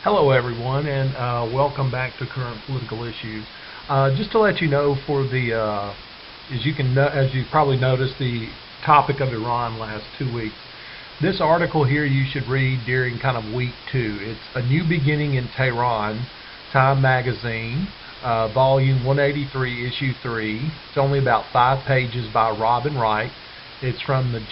Hello everyone, and welcome back to Current Political Issues. Just to let you know, as you probably noticed, the topic of Iran last 2 weeks. This article here you should read during kind of week 2. It's A New Beginning in Tehran, Time Magazine, volume 183, issue 3. It's only about 5 pages by Robin Wright. It's from an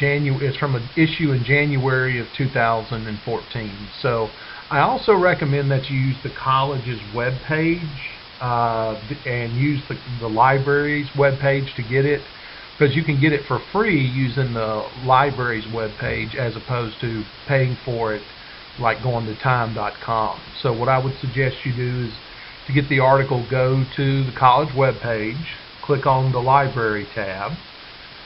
issue in January of 2014. So I also recommend that you use the college's web page and use the library's web page to get it, because you can get it for free using the library's web page as opposed to paying for it like going to time.com. So what I would suggest you do is, to get the article, go to the college web page, click on the library tab,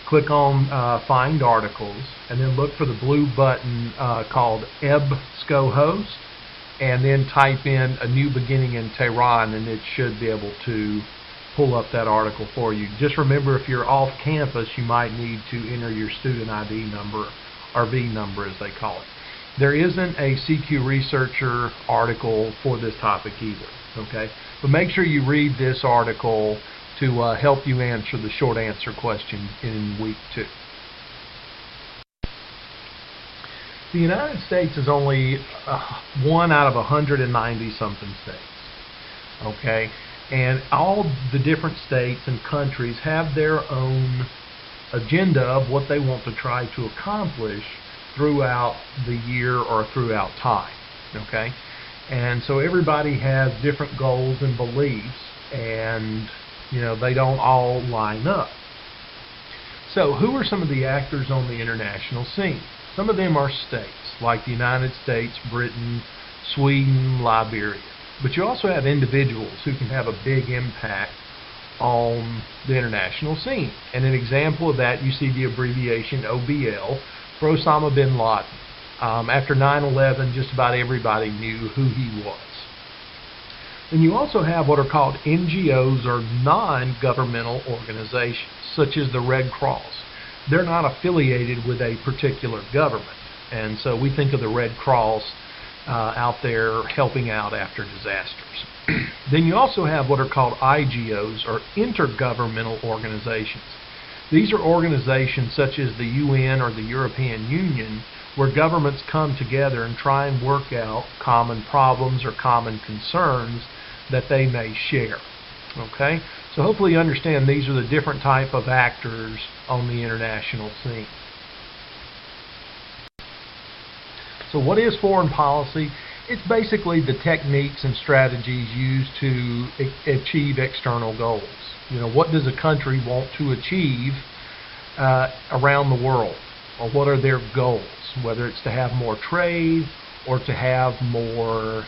click on Find Articles, and then look for the blue button called EBSCOhost, and then type in A New Beginning in Tehran, and it should be able to pull up that article for you. Just remember, if you're off campus, you might need to enter your student ID number, or V number as they call it. There isn't a CQ Researcher article for this topic either, okay? But make sure you read this article to help you answer the short answer question in week 2. The United States is only one out of 190 something states, okay? And all the different states and countries have their own agenda of what they want to try to accomplish throughout the year or throughout time, okay? And so everybody has different goals and beliefs, and they don't all line up. So who are some of the actors on the international scene? Some of them are states, like the United States, Britain, Sweden, Liberia. But you also have individuals who can have a big impact on the international scene. And an example of that, you see the abbreviation OBL for Osama bin Laden. After 9/11, just about everybody knew who he was. And you also have what are called NGOs, or non-governmental organizations, such as the Red Cross. They're not affiliated with a particular government, and so we think of the Red Cross out there helping out after disasters. Then you also have what are called IGOs, or intergovernmental organizations. These are organizations such as the UN or the European Union, where governments come together and try and work out common problems or common concerns that they may share. Okay? So hopefully you understand these are the different type of actors on the international scene. So what is foreign policy? It's basically the techniques and strategies used to achieve external goals. What does a country want to achieve around the world? Or what are their goals? Whether it's to have more trade or to have more,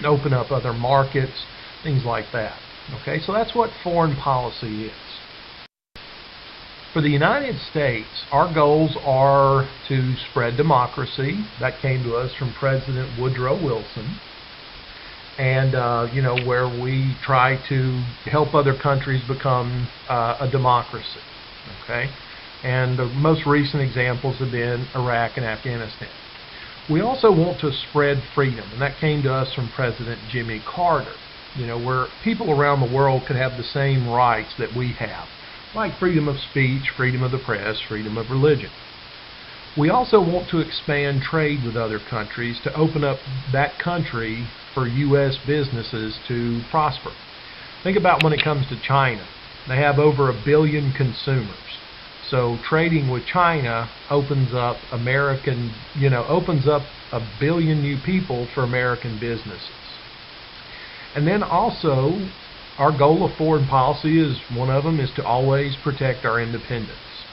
open up other markets, things like that. Okay, so that's what foreign policy is. For the United States, our goals are to spread democracy. That came to us from President Woodrow Wilson. And, where we try to help other countries become a democracy. Okay, and the most recent examples have been Iraq and Afghanistan. We also want to spread freedom, and that came to us from President Jimmy Carter. Where people around the world could have the same rights that we have, like freedom of speech, freedom of the press, freedom of religion. We also want to expand trade with other countries to open up that country for U.S. businesses to prosper. Think about when it comes to China. They have over 1 billion consumers. So trading with China opens up opens up 1 billion new people for American businesses. And then also, our goal of foreign policy is, one of them is to always protect our independence.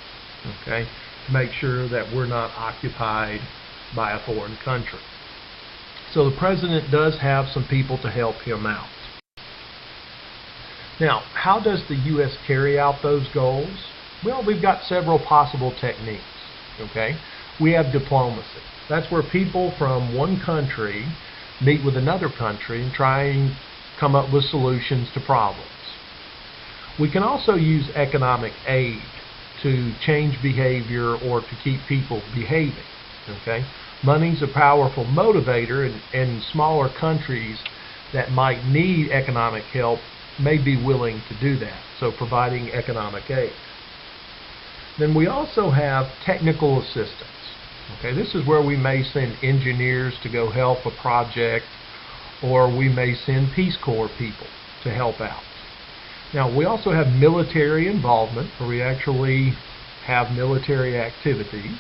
Okay? To make sure that we're not occupied by a foreign country. So the president does have some people to help him out. Now, how does the U.S. carry out those goals? Well, we've got several possible techniques. Okay? We have diplomacy. That's where people from one country meet with another country and try and come up with solutions to problems. We can also use economic aid to change behavior or to keep people behaving. Okay? Money's a powerful motivator, and smaller countries that might need economic help may be willing to do that, so providing economic aid. Then we also have technical assistance. Okay, this is where we may send engineers to go help a project, or we may send Peace Corps people to help out. Now, we also have military involvement, where we actually have military activities.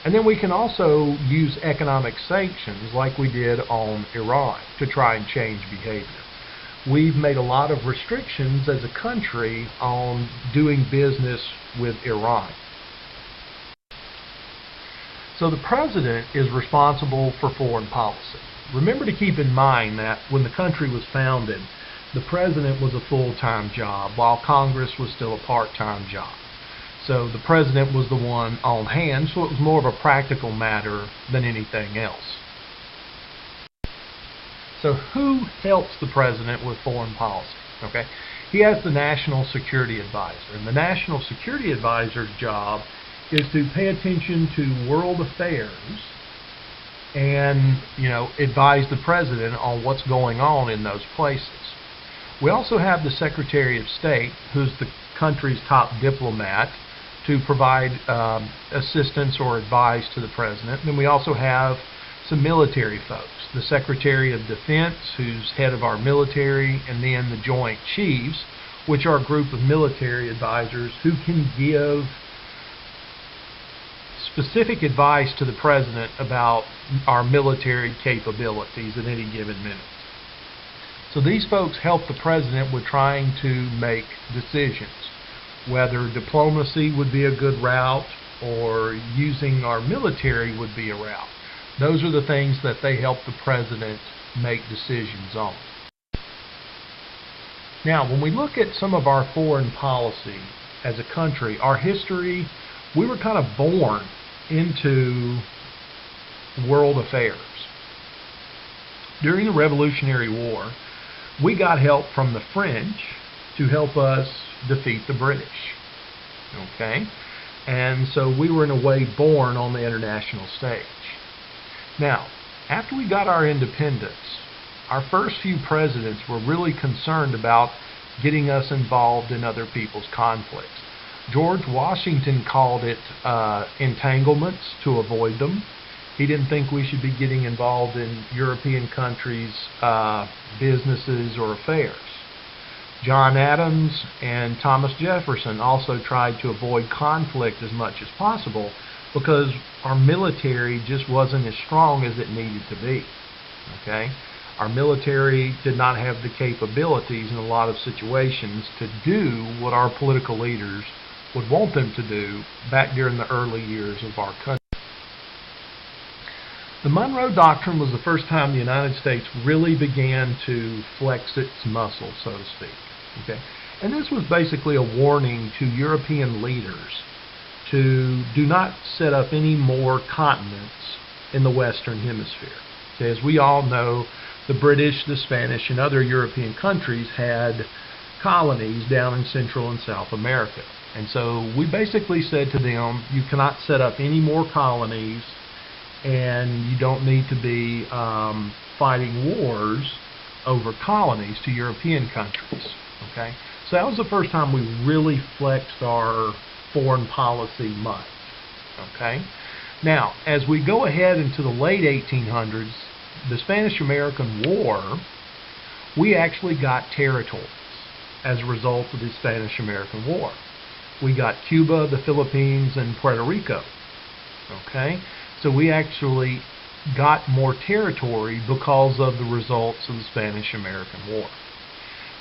And then we can also use economic sanctions like we did on Iran to try and change behavior. We've made a lot of restrictions as a country on doing business with Iran. So the president is responsible for foreign policy. Remember to keep in mind that when the country was founded, the president was a full-time job while Congress was still a part-time job. So the president was the one on hand, so it was more of a practical matter than anything else. So who helps the president with foreign policy? Okay, he has the National Security Advisor, and the National Security Advisor's job is to pay attention to world affairs and, advise the president on what's going on in those places. We also have the Secretary of State, who's the country's top diplomat, to provide assistance or advice to the president. And then we also have some military folks, the Secretary of Defense, who's head of our military, and then the Joint Chiefs, which are a group of military advisors who can give specific advice to the president about our military capabilities at any given minute. So these folks help the president with trying to make decisions, whether diplomacy would be a good route or using our military would be a route. Those are the things that they help the president make decisions on. Now, when we look at some of our foreign policy as a country, our history, we were kind of born into world affairs. During the Revolutionary War, we got help from the French to help us defeat the British. Okay? And so we were in a way born on the international stage. Now, after we got our independence, our first few presidents were really concerned about getting us involved in other people's conflicts. George Washington called it entanglements to avoid them. He didn't think we should be getting involved in European countries' businesses or affairs. John Adams and Thomas Jefferson also tried to avoid conflict as much as possible because our military just wasn't as strong as it needed to be. Okay? Our military did not have the capabilities in a lot of situations to do what our political leaders would want them to do back during the early years of our country. The Monroe Doctrine was the first time the United States really began to flex its muscle, so to speak. Okay? And this was basically a warning to European leaders to do not set up any more continents in the Western Hemisphere. Okay? As we all know, the British, the Spanish, and other European countries had colonies down in Central and South America. And so we basically said to them, you cannot set up any more colonies, and you don't need to be fighting wars over colonies to European countries. Okay? So that was the first time we really flexed our foreign policy much. Okay? Now, as we go ahead into the late 1800s, the Spanish-American War, we actually got territories as a result of the Spanish-American War. We got Cuba, the Philippines, and Puerto Rico. Okay? So we actually got more territory because of the results of the Spanish-American War.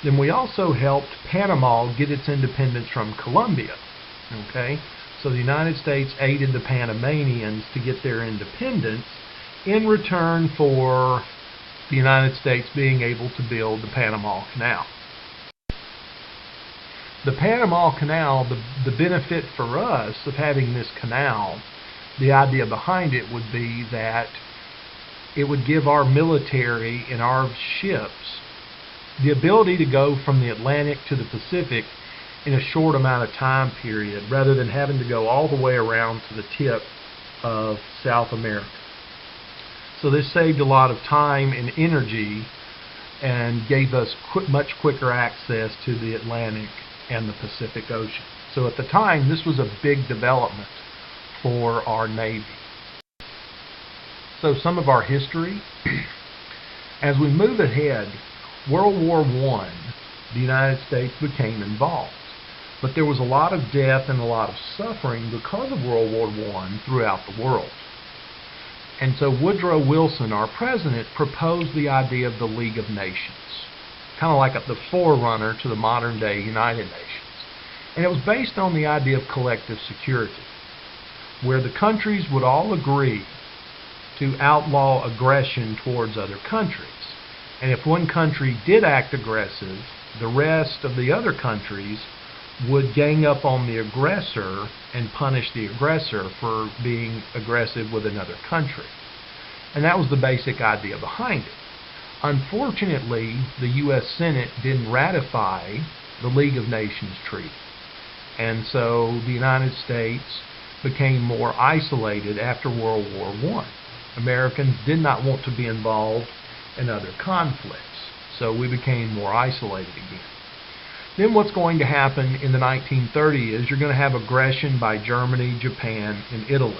Then we also helped Panama get its independence from Colombia. Okay? So the United States aided the Panamanians to get their independence in return for the United States being able to build the Panama Canal. The Panama Canal, the benefit for us of having this canal, the idea behind it would be that it would give our military and our ships the ability to go from the Atlantic to the Pacific in a short amount of time period, rather than having to go all the way around to the tip of South America. So this saved a lot of time and energy and gave us much quicker access to the Atlantic and the Pacific Ocean. So at the time, this was a big development for our Navy. So some of our history. As we move ahead, World War I, the United States became involved. But there was a lot of death and a lot of suffering because of World War I throughout the world. And so Woodrow Wilson, our president, proposed the idea of the League of Nations, kind of like the forerunner to the modern day United Nations. And it was based on the idea of collective security, where the countries would all agree to outlaw aggression towards other countries. And if one country did act aggressive, the rest of the other countries would gang up on the aggressor and punish the aggressor for being aggressive with another country. And that was the basic idea behind it. Unfortunately, the U.S. Senate didn't ratify the League of Nations Treaty. And so the United States became more isolated after World War I. Americans did not want to be involved in other conflicts, so we became more isolated again. Then what's going to happen in the 1930s is you're going to have aggression by Germany, Japan, and Italy.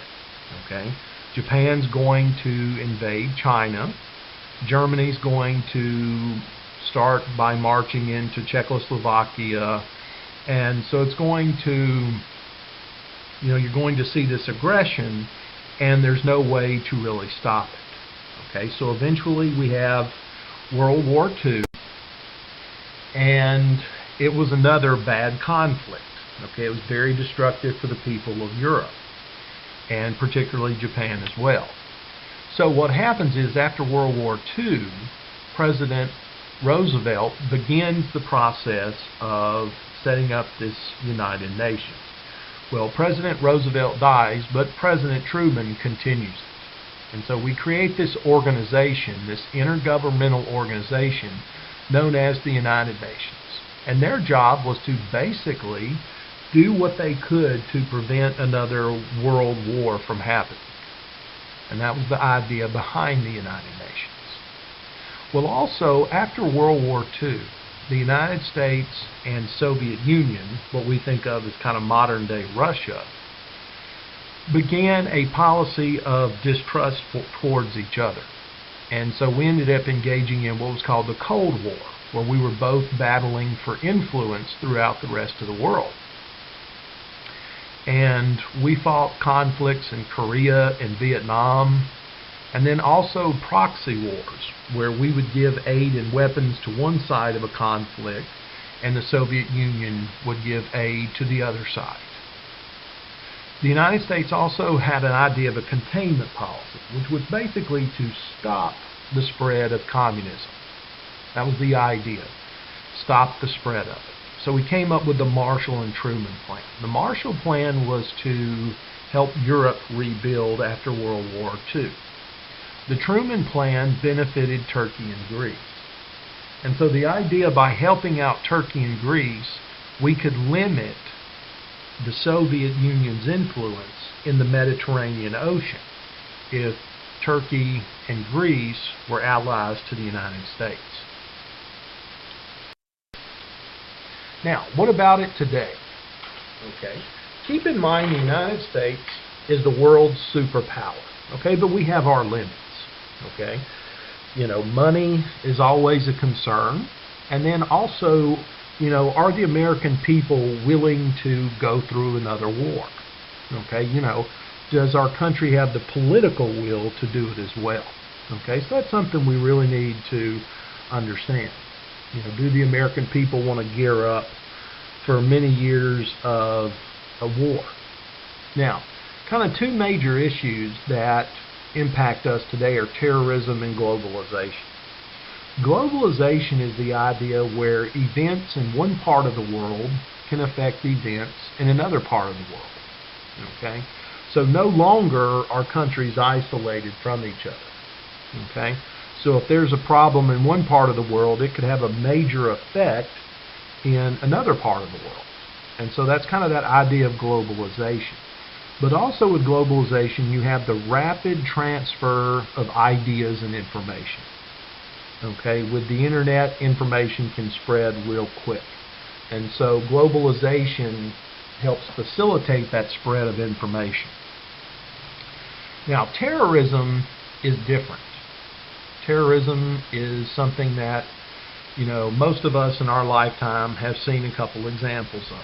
Okay? Japan's going to invade China. Germany's going to start by marching into Czechoslovakia. And so it's going to, you're going to see this aggression, and there's no way to really stop it. Okay? So eventually we have World War II, and it was another bad conflict. Okay, it was very destructive for the people of Europe, and particularly Japan as well. So what happens is, after World War II, President Roosevelt begins the process of setting up this United Nations. Well, President Roosevelt dies, but President Truman continues it. And so we create this organization, this intergovernmental organization known as the United Nations. And their job was to basically do what they could to prevent another world war from happening. And that was the idea behind the United Nations. Well, also, after World War II, the United States and Soviet Union, what we think of as kind of modern-day Russia, began a policy of distrust towards each other. And so we ended up engaging in what was called the Cold War, where we were both battling for influence throughout the rest of the world. And we fought conflicts in Korea and Vietnam, and then also proxy wars, where we would give aid and weapons to one side of a conflict, and the Soviet Union would give aid to the other side. The United States also had an idea of a containment policy, which was basically to stop the spread of communism. That was the idea. Stop the spread of it. So we came up with the Marshall and Truman Plan. The Marshall Plan was to help Europe rebuild after World War II. The Truman Plan benefited Turkey and Greece. And so the idea, by helping out Turkey and Greece, we could limit the Soviet Union's influence in the Mediterranean Ocean if Turkey and Greece were allies to the United States. Now, what about it today? Okay, keep in mind the United States is the world's superpower. Okay, but we have our limits. Okay, money is always a concern, and then also, are the American people willing to go through another war? Okay, does our country have the political will to do it as well? Okay, so that's something we really need to understand. Do the American people want to gear up for many years of a war? Now, kind of two major issues that impact us today are terrorism and globalization. Globalization is the idea where events in one part of the world can affect events in another part of the world. Okay? So no longer are countries isolated from each other. Okay? So if there's a problem in one part of the world, it could have a major effect in another part of the world. And so that's kind of that idea of globalization. But also with globalization, you have the rapid transfer of ideas and information. Okay, with the internet, information can spread real quick. And so globalization helps facilitate that spread of information. Now, terrorism is different. Terrorism is something that, most of us in our lifetime have seen a couple examples of,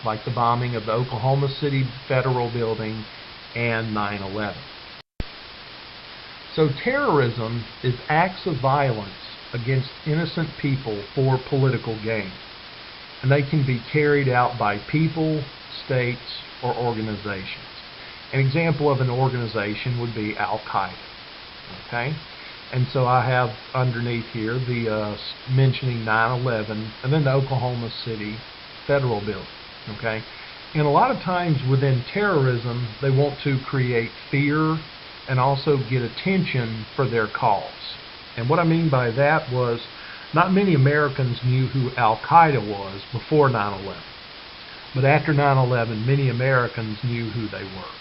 like the bombing of the Oklahoma City Federal Building and 9/11. So terrorism is acts of violence against innocent people for political gain. And they can be carried out by people, states, or organizations. An example of an organization would be Al-Qaeda. Okay? And so I have underneath here the mentioning 9/11 and then the Oklahoma City Federal Building. Okay? And a lot of times within terrorism, they want to create fear and also get attention for their cause. And what I mean by that was, not many Americans knew who Al-Qaeda was before 9/11. But after 9/11, many Americans knew who they were.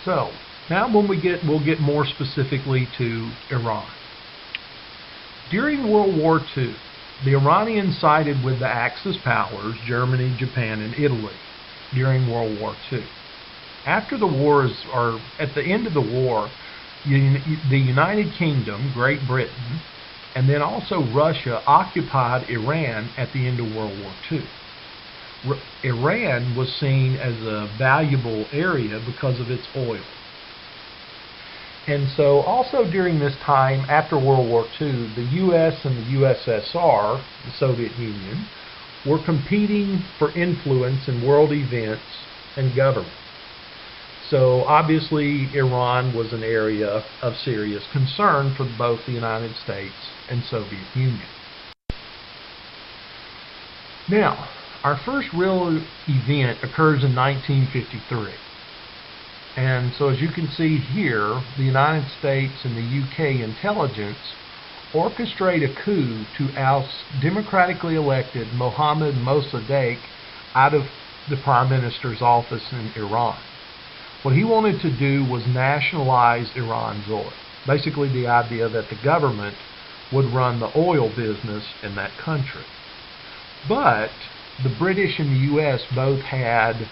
So, now we'll get more specifically to Iran. During World War II, the Iranians sided with the Axis powers, Germany, Japan, and Italy, during World War II. After the wars, or at the end of the war, the United Kingdom, Great Britain, and then also Russia occupied Iran at the end of World War II. Iran was seen as a valuable area because of its oil. And so also during this time, after World War II, the U.S. and the USSR, the Soviet Union, were competing for influence in world events and government. So obviously Iran was an area of serious concern for both the United States and Soviet Union. Now, our first real event occurs in 1953. And so as you can see here, the United States and the UK intelligence orchestrate a coup to oust democratically elected Mohammad Mossadegh out of the Prime Minister's office in Iran. What he wanted to do was nationalize Iran's oil. Basically the idea that the government would run the oil business in that country. But the British and the U.S. both had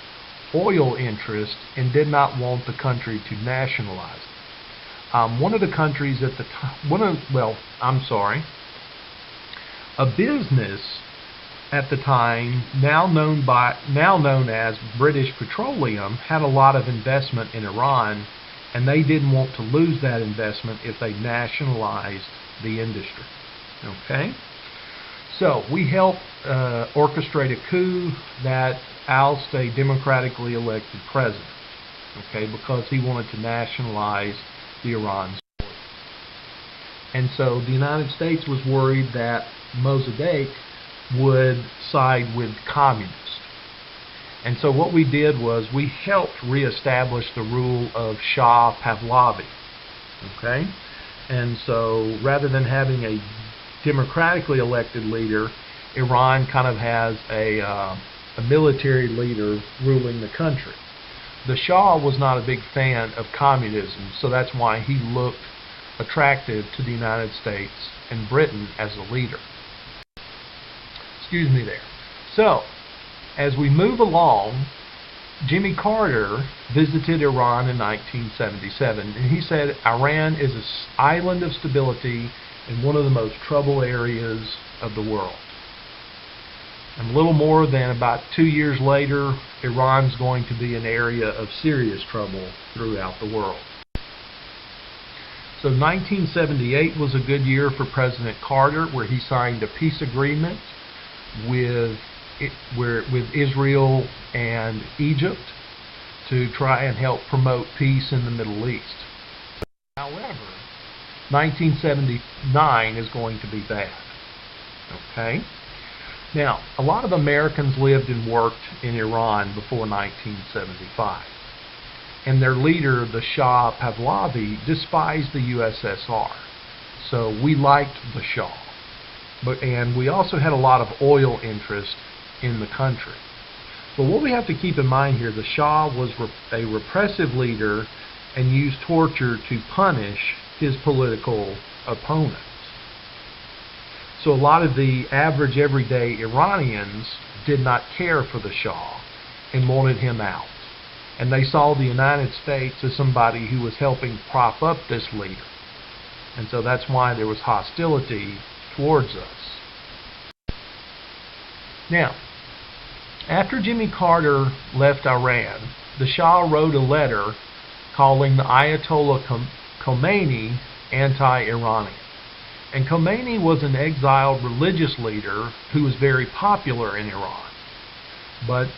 oil interests and did not want the country to nationalize it. One of the countries at the time, a business at the time, now known as British Petroleum, had a lot of investment in Iran, and they didn't want to lose that investment if they nationalized the industry. Okay? So we helped orchestrate a coup that ousted a democratically elected president, okay, because he wanted to nationalize the Iran oil. And so the United States was worried that Mossadegh would side with communists. And so what we did was we helped reestablish the rule of Shah Pahlavi. Okay? And so rather than having a democratically elected leader, Iran kind of has a military leader ruling the country. The Shah was not a big fan of communism, so that's why he looked attractive to the United States and Britain as a leader. Excuse me there. So, as we move along, Jimmy Carter visited Iran in 1977, and he said Iran is an island of stability in one of the most troubled areas of the world. And a little more than about 2 years later, Iran's going to be an area of serious trouble throughout the world. So 1978 was a good year for President Carter, where he signed a peace agreement with Israel and Egypt to try and help promote peace in the Middle East. However, 1979 is going to be bad. Okay? Now, a lot of Americans lived and worked in Iran before 1975. And their leader, the Shah Pahlavi, despised the USSR. So we liked the Shah. And we also had a lot of oil interest in the country. But what we have to keep in mind here, the Shah was a repressive leader and used torture to punish his political opponents. So a lot of the average everyday Iranians did not care for the Shah and wanted him out. And they saw the United States as somebody who was helping prop up this leader. And so that's why there was hostility towards us. Now, after Jimmy Carter left Iran, the Shah wrote a letter calling the Ayatollah Khomeini anti-Iranian. And Khomeini was an exiled religious leader who was very popular in Iran. But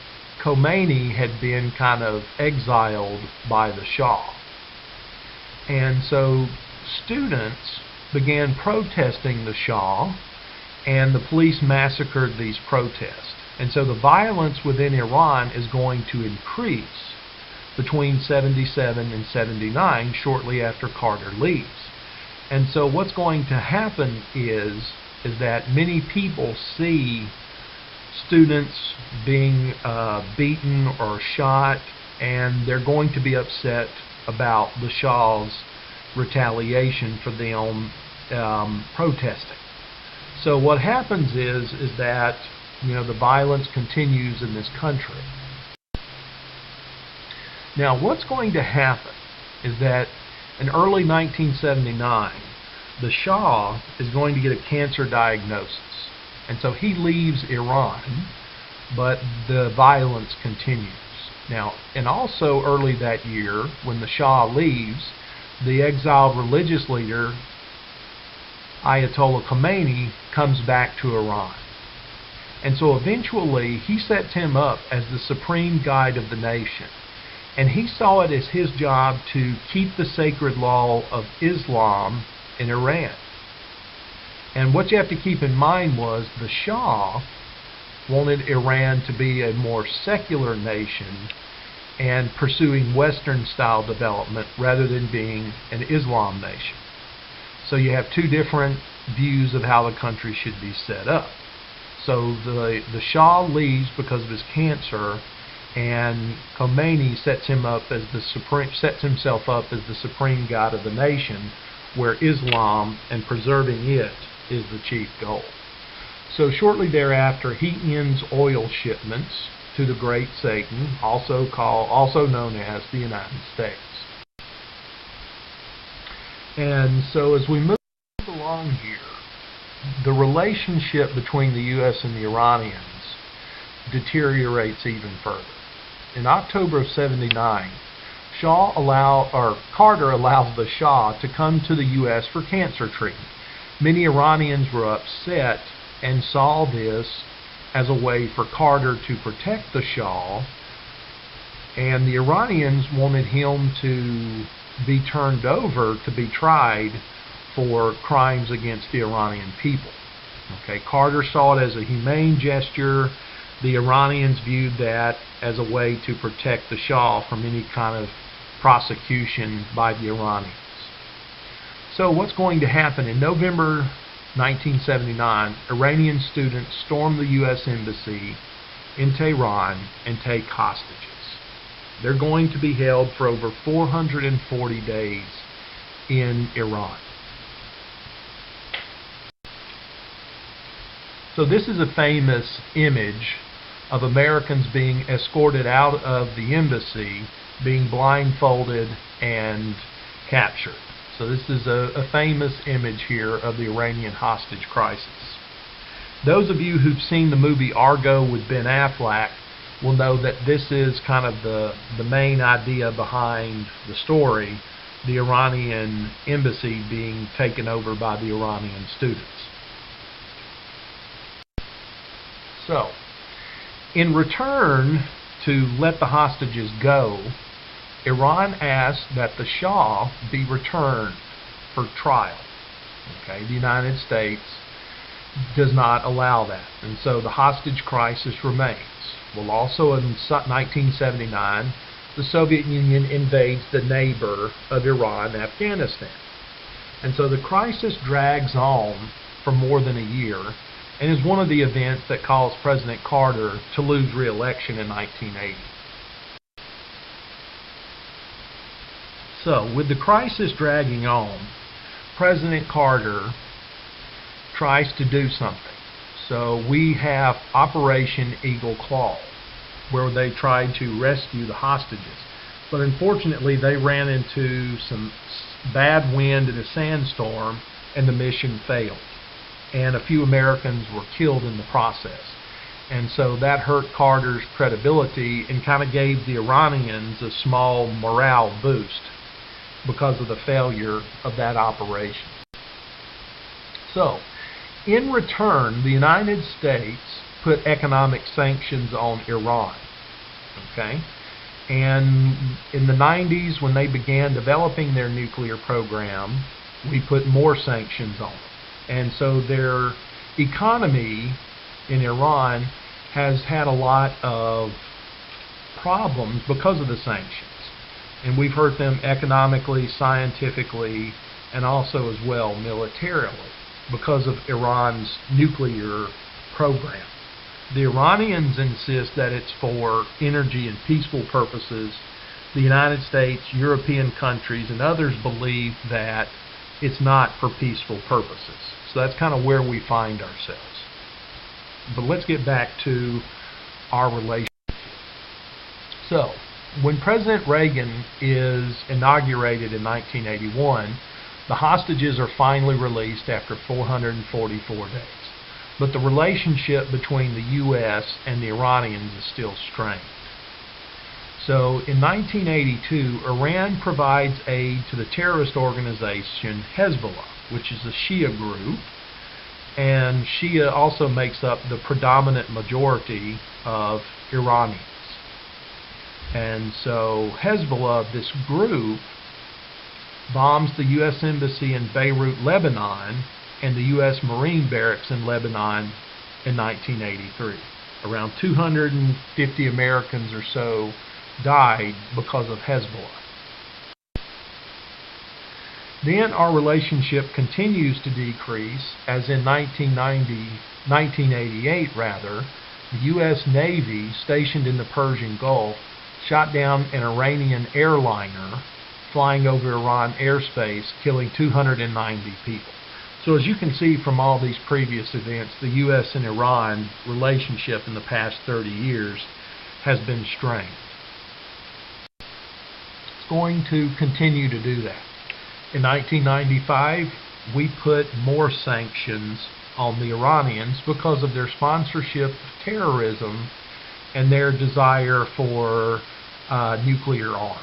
Khomeini had been kind of exiled by the Shah. And so students began protesting the Shah, and the police massacred these protests. And so the violence within Iran is going to increase between 77 and 79, shortly after Carter leaves. And so what's going to happen is that many people see students being beaten or shot, and they're going to be upset about the Shah's retaliation for them protesting. So what happens is that the violence continues in this country. Now, what's going to happen is that in early 1979, the Shah is going to get a cancer diagnosis. And so he leaves Iran, but the violence continues. Now, and also early that year, when the Shah leaves, the exiled religious leader, Ayatollah Khomeini, comes back to Iran. And so eventually, he sets him up as the supreme guide of the nation. And he saw it as his job to keep the sacred law of Islam in Iran. And what you have to keep in mind was the Shah wanted Iran to be a more secular nation and pursuing Western-style development rather than being an Islam nation. So you have two different views of how the country should be set up. So the Shah leaves because of his cancer, and Khomeini sets himself up as the supreme god of the nation, where Islam and preserving it is the chief goal. So shortly thereafter, he ends oil shipments to the Great Satan, also known as the United States. And so as we move along here, the relationship between the U.S. and the Iranians deteriorates even further. In October of '79, Carter allows the Shah to come to the U.S. for cancer treatment. Many Iranians were upset and saw this as a way for Carter to protect the Shah, and the Iranians wanted him to be turned over to be tried for crimes against the Iranian people. Okay, Carter saw it as a humane gesture. The Iranians viewed that as a way to protect the Shah from any kind of prosecution by the Iranians. So what's going to happen? In November 1979, Iranian students storm the U.S. Embassy in Tehran and take hostages. They're going to be held for over 440 days in Iran. So this is a famous image of Americans being escorted out of the embassy, being blindfolded and captured. So this is a famous image here of the Iranian hostage crisis. Those of you who've seen the movie Argo with Ben Affleck will know that this is kind of the main idea behind the story, the Iranian embassy being taken over by the Iranian students. So, in return to let the hostages go, Iran asked that the Shah be returned for trial. Okay, the United States does not allow that, and so the hostage crisis remains. Well, also in 1979, the Soviet Union invades the neighbor of Iran, Afghanistan. And so the crisis drags on for more than a year, and is one of the events that caused President Carter to lose re-election in 1980. So, with the crisis dragging on, President Carter tries to do something. So we have Operation Eagle Claw, where they tried to rescue the hostages. But unfortunately, they ran into some bad wind and a sandstorm, and the mission failed. And a few Americans were killed in the process. And so that hurt Carter's credibility and kind of gave the Iranians a small morale boost because of the failure of that operation. So, in return, the United States put economic sanctions on Iran. Okay? And in the 90s, when they began developing their nuclear program, we put more sanctions on them. And so their economy in Iran has had a lot of problems because of the sanctions. And we've hurt them economically, scientifically, and also as well militarily because of Iran's nuclear program. The Iranians insist that it's for energy and peaceful purposes. The United States, European countries, and others believe that it's not for peaceful purposes. So that's kind of where we find ourselves. But let's get back to our relationship. So, when President Reagan is inaugurated in 1981, the hostages are finally released after 444 days. But the relationship between the U.S. and the Iranians is still strained. So in 1982, Iran provides aid to the terrorist organization Hezbollah, which is a Shia group, and Shia also makes up the predominant majority of Iranians. And so Hezbollah, this group, bombs the U.S. Embassy in Beirut, Lebanon, and the U.S. Marine Barracks in Lebanon in 1983. Around 250 Americans or so died because of Hezbollah. Then our relationship continues to decrease, as in 1988, the U.S. Navy stationed in the Persian Gulf shot down an Iranian airliner flying over Iran airspace, killing 290 people. So as you can see from all these previous events, the U.S. and Iran relationship in the past 30 years has been strained. It's going to continue to do that. In 1995, we put more sanctions on the Iranians because of their sponsorship of terrorism and their desire for nuclear arms.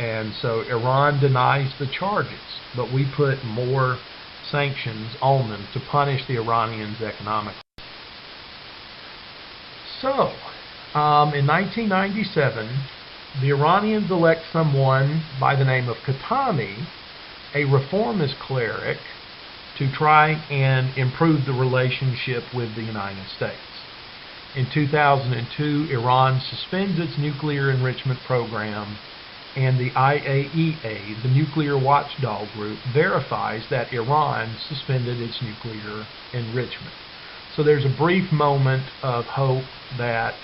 And so Iran denies the charges, but we put more sanctions on them to punish the Iranians economically. So, in 1997, the Iranians elect someone by the name of Khatami, a reformist cleric, to try and improve the relationship with the United States. In 2002, Iran suspends its nuclear enrichment program, and the IAEA, the nuclear watchdog group, verifies that Iran suspended its nuclear enrichment. So there's a brief moment of hope that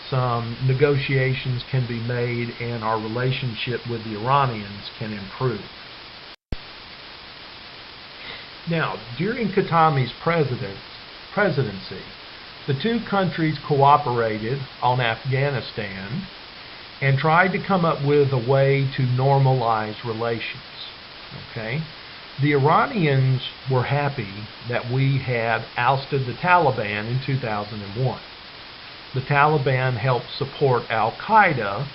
some negotiations can be made and our relationship with the Iranians can improve. Now, during Khatami's presidency, the two countries cooperated on Afghanistan and tried to come up with a way to normalize relations. Okay? The Iranians were happy that we had ousted the Taliban in 2001. The Taliban helped support Al-Qaeda,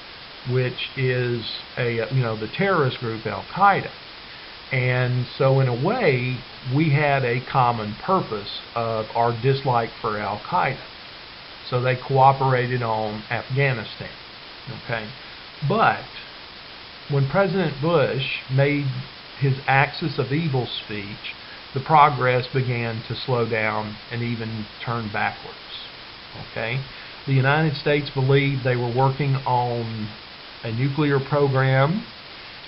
which is the terrorist group Al-Qaeda. And so in a way, we had a common purpose of our dislike for Al-Qaeda. So they cooperated on Afghanistan. Okay? But when President Bush made his Axis of Evil speech, the progress began to slow down and even turn backwards. Okay? The United States believed they were working on a nuclear program,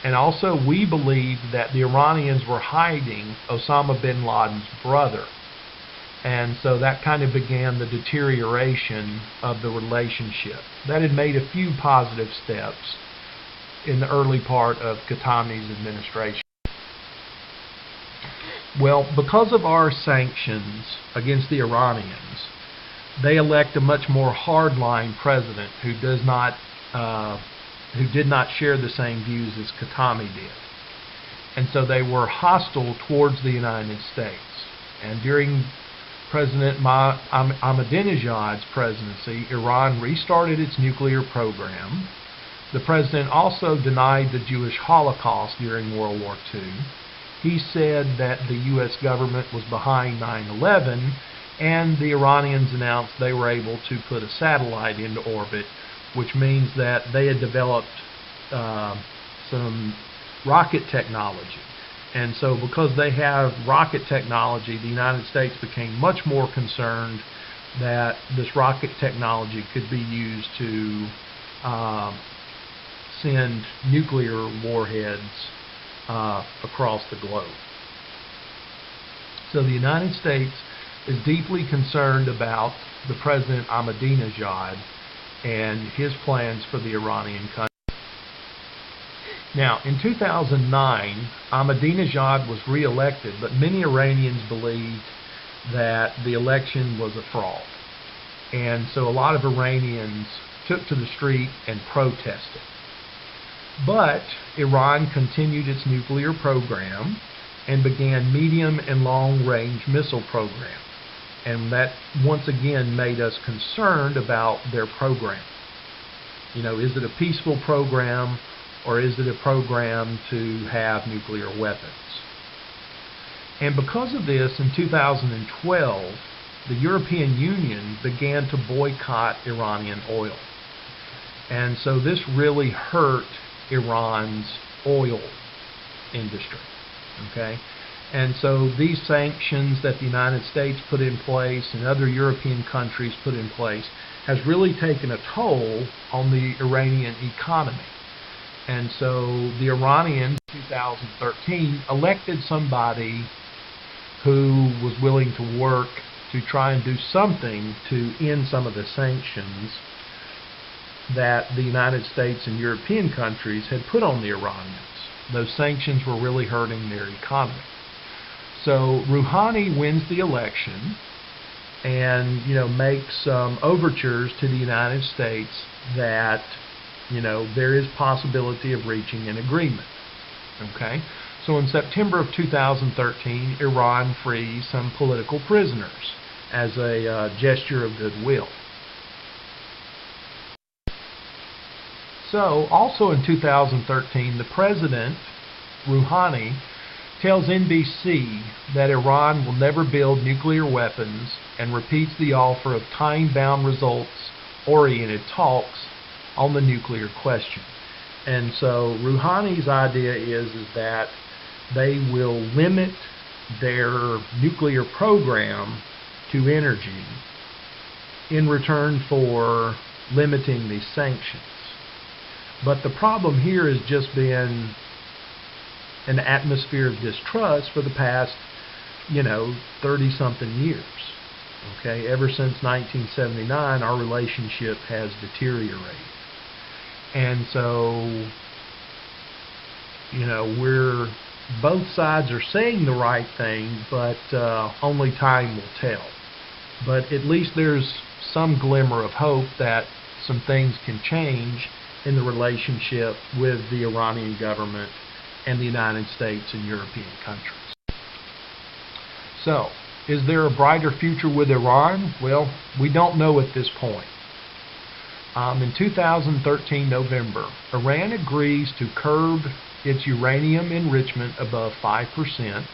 and also we believed that the Iranians were hiding Osama bin Laden's brother. And so that kind of began the deterioration of the relationship. That had made a few positive steps in the early part of Khatami's administration. Well, because of our sanctions against the Iranians, they elect a much more hardline president who did not share the same views as Khatami did. And so they were hostile towards the United States. And during President Ahmadinejad's presidency, Iran restarted its nuclear program. The president also denied the Jewish Holocaust during World War II. He said that the U.S. government was behind 9/11, and the Iranians announced they were able to put a satellite into orbit, which means that they had developed some rocket technology. And so because they have rocket technology, the United States became much more concerned that this rocket technology could be used to send nuclear warheads across the globe. So the United States is deeply concerned about the President Ahmadinejad and his plans for the Iranian country. Now, in 2009, Ahmadinejad was re-elected, but many Iranians believed that the election was a fraud. And so a lot of Iranians took to the street and protested. But Iran continued its nuclear program and began medium and long-range missile program. And that once again made us concerned about their program. You know, is it a peaceful program, or is it a program to have nuclear weapons? And because of this, in 2012, the European Union began to boycott Iranian oil. And so this really hurt Iran's oil industry. Okay? And so these sanctions that the United States put in place and other European countries put in place has really taken a toll on the Iranian economy. And so the Iranians in 2013 elected somebody who was willing to work to try and do something to end some of the sanctions that the United States and European countries had put on the Iranians. Those sanctions were really hurting their economy. So Rouhani wins the election and, makes some overtures to the United States that, there is possibility of reaching an agreement. Okay? So in September of 2013, Iran frees some political prisoners as a gesture of goodwill. So also in 2013, the president, Rouhani, tells NBC that Iran will never build nuclear weapons and repeats the offer of time-bound results-oriented talks on the nuclear question. And so Rouhani's idea is that they will limit their nuclear program to energy in return for limiting these sanctions. But the problem here has just been an atmosphere of distrust for the past, 30-something years. Okay, ever since 1979, our relationship has deteriorated. And so, both sides are saying the right thing, but only time will tell. But at least there's some glimmer of hope that some things can change in the relationship with the Iranian government and the United States and European countries. So, is there a brighter future with Iran? Well, we don't know at this point. In 2013 November, Iran agrees to curb its uranium enrichment above 5%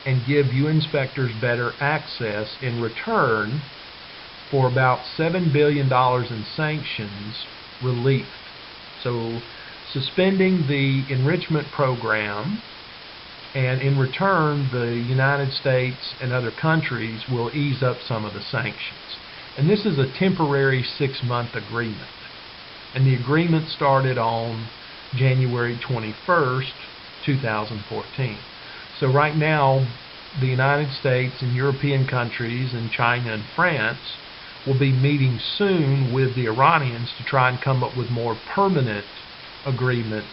and give UN inspectors better access in return for about $7 billion in sanctions relief. So suspending the enrichment program, and in return the United States and other countries will ease up some of the sanctions. And this is a temporary 6-month agreement. And the agreement started on January 21st, 2014. So right now, the United States and European countries and China and France will be meeting soon with the Iranians to try and come up with more permanent agreements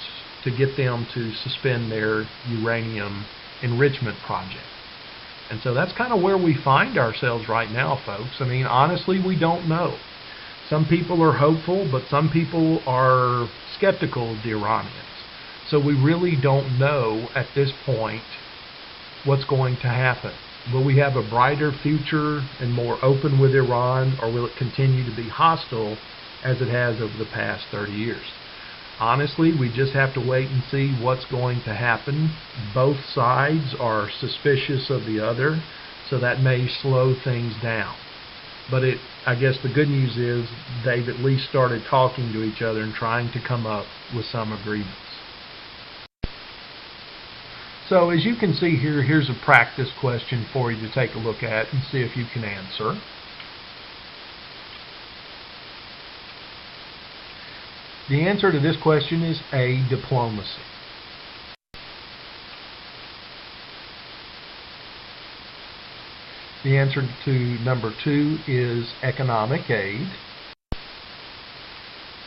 to get them to suspend their uranium enrichment project. And so that's kind of where we find ourselves right now, folks. I mean, honestly, we don't know. Some people are hopeful, but some people are skeptical of the Iranians. So we really don't know at this point what's going to happen. Will we have a brighter future and more open with Iran, or will it continue to be hostile as it has over the past 30 years? Honestly, we just have to wait and see what's going to happen. Both sides are suspicious of the other, so that may slow things down. But I guess the good news is they've at least started talking to each other and trying to come up with some agreements. So as you can see here, here's a practice question for you to take a look at and see if you can answer. The answer to this question is A, diplomacy. The answer to number 2 is economic aid.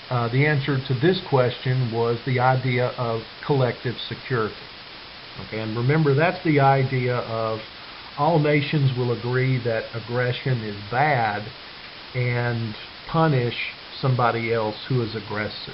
The answer to this question was the idea of collective security. Okay, and remember, that's the idea of all nations will agree that aggression is bad and punish somebody else who is aggressive.